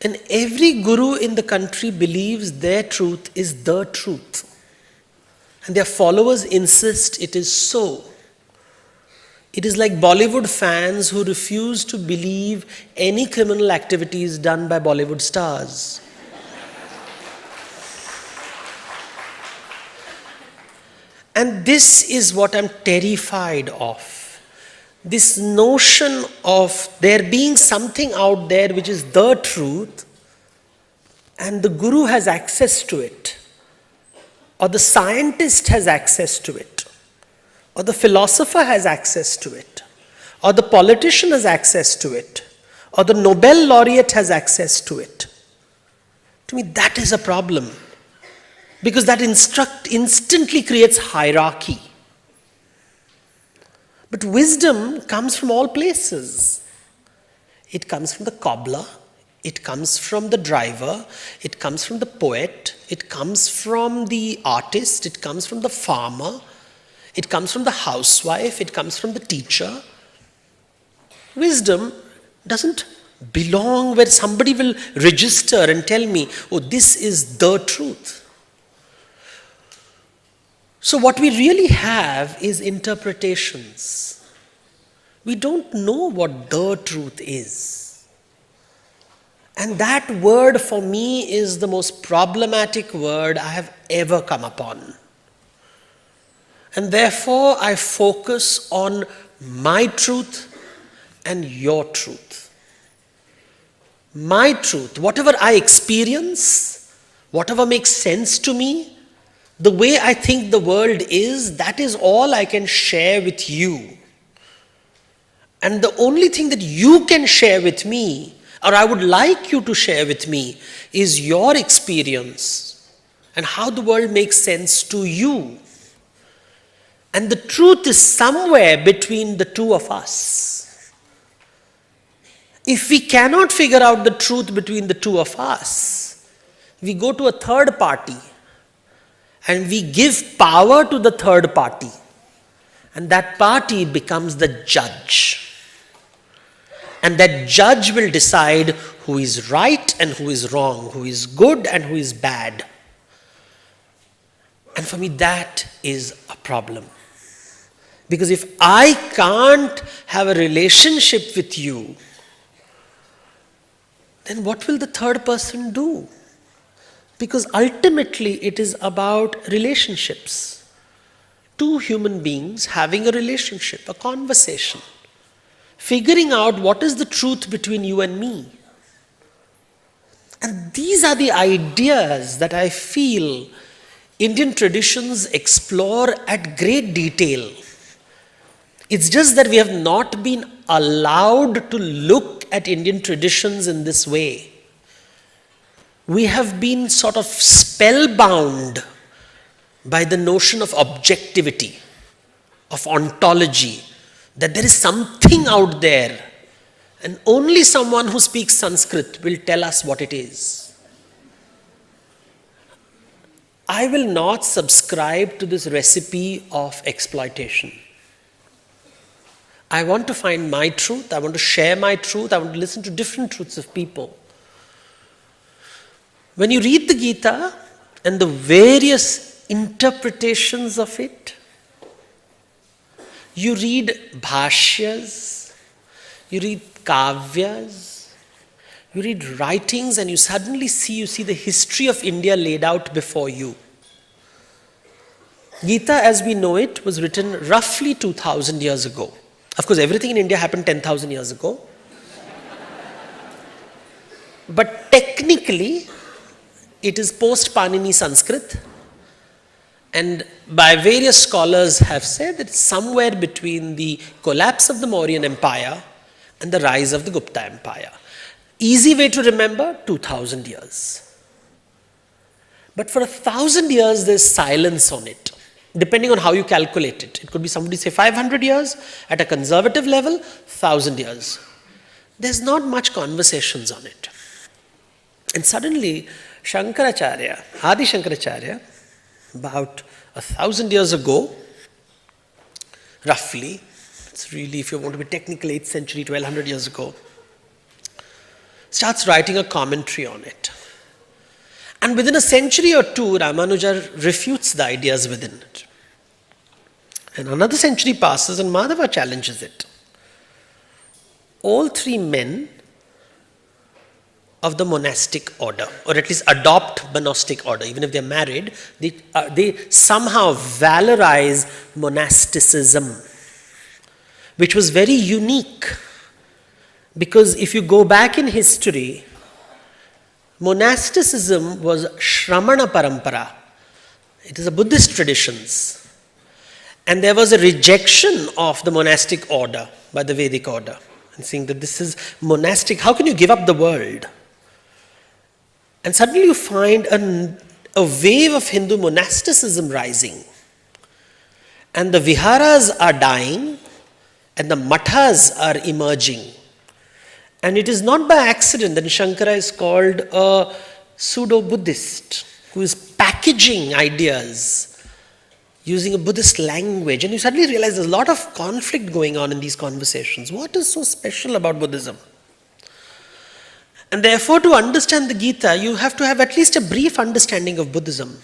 And every guru in the country believes their truth is the truth. And their followers insist it is so. It is like Bollywood fans who refuse to believe any criminal activities done by Bollywood stars. And this is what I'm terrified of. This notion of there being something out there which is the truth, and the guru has access to it, or the scientist has access to it, or the philosopher has access to it, or the politician has access to it, or the Nobel laureate has access to it. To me, that is a problem, because that instantly creates hierarchy. But wisdom comes from all places. It comes from the cobbler, it comes from the driver, it comes from the poet, it comes from the artist, it comes from the farmer, it comes from the housewife, it comes from the teacher. Wisdom doesn't belong where somebody will register and tell me, oh, this is the truth. So what we really have is interpretations. We don't know what the truth is. And that word for me is the most problematic word I have ever come upon. And therefore I focus on my truth and your truth. My truth, whatever I experience, whatever makes sense to me, the way I think the world is, that is all I can share with you. And the only thing that you can share with me, or I would like you to share with me, is your experience and how the world makes sense to you. And the truth is somewhere between the two of us. If we cannot figure out the truth between the two of us, we go to a third party and we give power to the third party. And that party becomes the judge. And that judge will decide who is right and who is wrong, who is good and who is bad. And for me, that is a problem. Because if I can't have a relationship with you, then what will the third person do? Because ultimately it is about relationships. Two human beings having a relationship, a conversation, figuring out what is the truth between you and me. And these are the ideas that I feel Indian traditions explore at great detail. It's just that we have not been allowed to look at Indian traditions in this way. We have been sort of spellbound by the notion of objectivity, of ontology, that there is something out there and only someone who speaks Sanskrit will tell us what it is. I will not subscribe to this recipe of exploitation. I want to find my truth, I want to share my truth, I want to listen to different truths of people. When you read the Gita and the various interpretations of it, you read bhashyas, you read kavyas, you read writings, and you suddenly see the history of India laid out before you. Gita as we know it was written roughly 2000 years ago. Of course, everything in India happened 10,000 years ago. But technically, it is post-Panini Sanskrit, and by various scholars have said that it's somewhere between the collapse of the Mauryan Empire and the rise of the Gupta Empire. Easy way to remember, 2000 years. But for 1,000 years, there's silence on it, depending on how you calculate it. It could be somebody say 500 years, at a conservative level, 1,000 years. There's not much conversations on it. And suddenly, Shankaracharya, Adi Shankaracharya, about 1,000 years ago, roughly, it's really, if you want to be technical, 8th century, 1200 years ago, starts writing a commentary on it. And within a century or two, Ramanuja refutes the ideas within it. And another century passes and Madhava challenges it. All three men of the monastic order, or at least adopt monastic order, even if they're married, they somehow valorize monasticism, which was very unique. Because if you go back in history, monasticism was Shramana Parampara. It is a Buddhist traditions. And there was a rejection of the monastic order by the Vedic order. And saying that this is monastic, how can you give up the world? And suddenly you find a wave of Hindu monasticism rising. And the viharas are dying and the mathas are emerging. And it is not by accident that Shankara is called a pseudo-Buddhist who is packaging ideas using a Buddhist language. And you suddenly realize there's a lot of conflict going on in these conversations. What is so special about Buddhism? And therefore, to understand the Gita, you have to have at least a brief understanding of Buddhism.